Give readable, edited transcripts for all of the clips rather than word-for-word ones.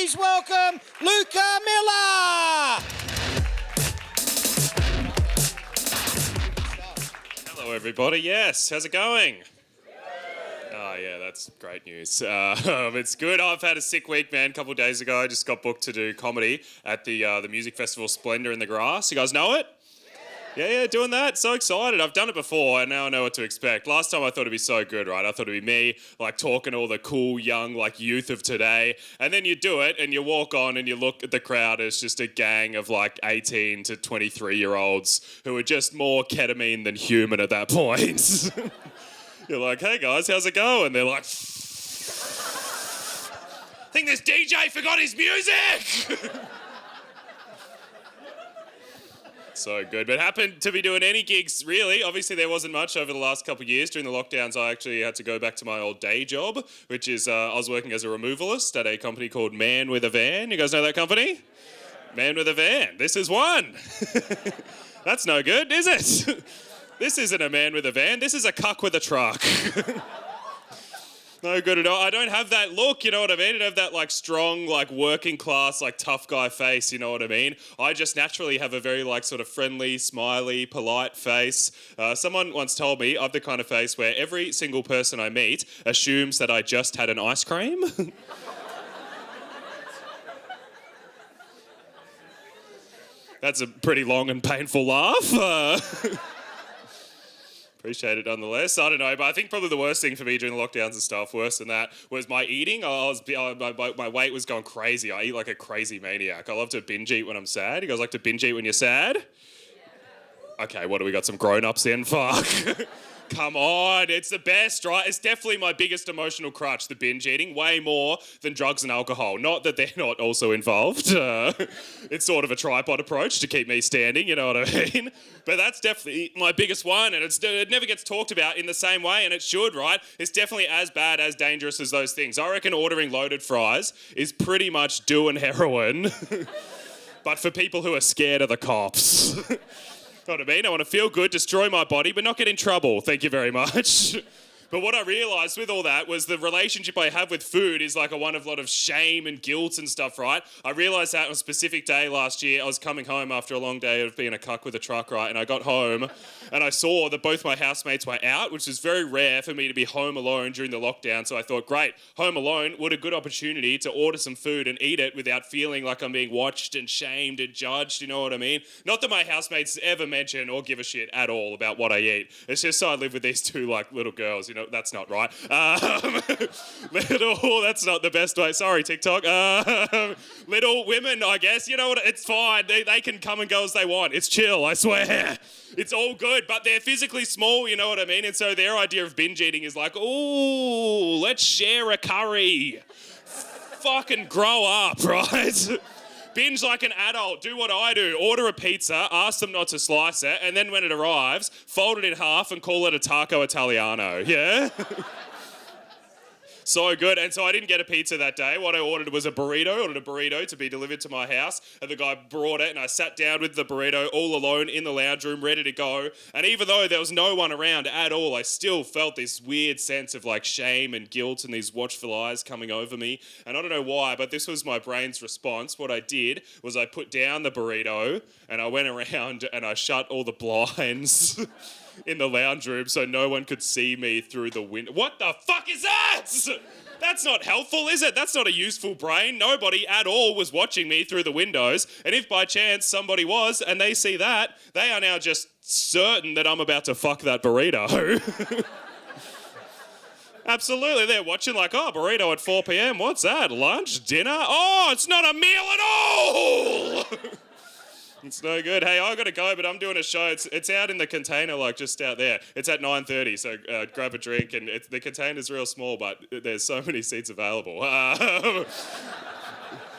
please welcome Luka Miller. Hello, everybody. Yes, how's it going? Oh, yeah, that's great news. It's good. I've had a sick week, man. A couple of days ago, I just got booked to do comedy at the music festival Splendour in the Grass. You guys know it? Yeah, doing that. So excited. I've done it before, and now I know what to expect. Last time I thought it'd be so good, right? I thought it'd be me, like, talking to all the cool, young, like, youth of today. And then you do it, and you walk on, and you look at the crowd as just a gang of, like, 18 to 23-year-olds who are just more ketamine than human at that point. You're like, hey, guys, how's it going? They're like, I think this DJ forgot his music! So good, but happened to be doing any gigs, really. Obviously, there wasn't much over the last couple of years. During the lockdowns, I actually had to go back to my old day job, which is I was working as a removalist at a company called Man with a Van. You guys know that company? Yeah. Man with a Van. This is one. That's no good, is it? This isn't a man with a van. This is a cuck with a truck. No good at all. I don't have that look, you know what I mean? I don't have that, like, strong, like, working class, like, tough guy face, you know what I mean? I just naturally have a very, like, sort of friendly, smiley, polite face. Someone once told me I've the kind of face where every single person I meet assumes that I just had an ice cream. That's a pretty long and painful laugh. Appreciate it nonetheless. I don't know, but I think probably the worst thing for me during the lockdowns and stuff, worse than that, was my eating. My weight was going crazy. I eat like a crazy maniac. I love to binge eat when I'm sad. You guys like to binge eat when you're sad? Okay, what do we got? Some grown-ups in? Fuck. Come on, it's the best, right? It's definitely my biggest emotional crutch, the binge eating, way more than drugs and alcohol. Not that they're not also involved. It's sort of a tripod approach to keep me standing, you know what I mean? But that's definitely my biggest one, and it never gets talked about in the same way, and it should, right? It's definitely as bad, as dangerous as those things. I reckon ordering loaded fries is pretty much doing heroin, but for people who are scared of the cops. Know what I mean? I want to feel good, destroy my body, but not get in trouble. Thank you very much. But what I realised with all that was the relationship I have with food is like one of a lot of shame and guilt and stuff, right? I realised that on a specific day last year. I was coming home after a long day of being a cuck with a truck, right? And I got home and I saw that both my housemates were out, which is very rare for me to be home alone during the lockdown. So I thought, great, home alone, what a good opportunity to order some food and eat it without feeling like I'm being watched and shamed and judged, you know what I mean? Not that my housemates ever mention or give a shit at all about what I eat. It's just so I live with these two, like, little girls, you know, that's not right. That's not the best way. Sorry, TikTok. Little women, I guess. You know what? It's fine. They can come and go as they want. It's chill, I swear. It's all good, but they're physically small, you know what I mean? And so their idea of binge eating is like, ooh, let's share a curry. Fucking grow up, right? Binge like an adult, do what I do, order a pizza, ask them not to slice it, and then when it arrives, fold it in half and call it a taco Italiano, yeah? So good. And so I didn't get a pizza that day. What I ordered was a burrito. I ordered a burrito to be delivered to my house. And the guy brought it and I sat down with the burrito all alone in the lounge room, ready to go. And even though there was no one around at all, I still felt this weird sense of like shame and guilt and these watchful eyes coming over me. And I don't know why, but this was my brain's response. What I did was I put down the burrito and I went around and I shut all the blinds in the lounge room so no one could see me through the window. What the fuck is that? That's not helpful, is it? That's not a useful brain. Nobody at all was watching me through the windows. And if by chance somebody was and they see that, they are now just certain that I'm about to fuck that burrito. Absolutely. They're watching like, oh, burrito at 4 p.m. What's that? Lunch? Dinner? Oh, it's not a meal at all! It's no good. Hey, I got to go, but I'm doing a show. It's out in the container, like just out there. It's at 9:30, so grab a drink. And the container's real small, but there's so many seats available.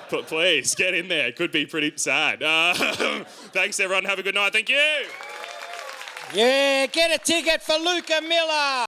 But please, get in there. It could be pretty sad. Thanks, everyone. Have a good night. Thank you. Yeah, get a ticket for Luka Miller.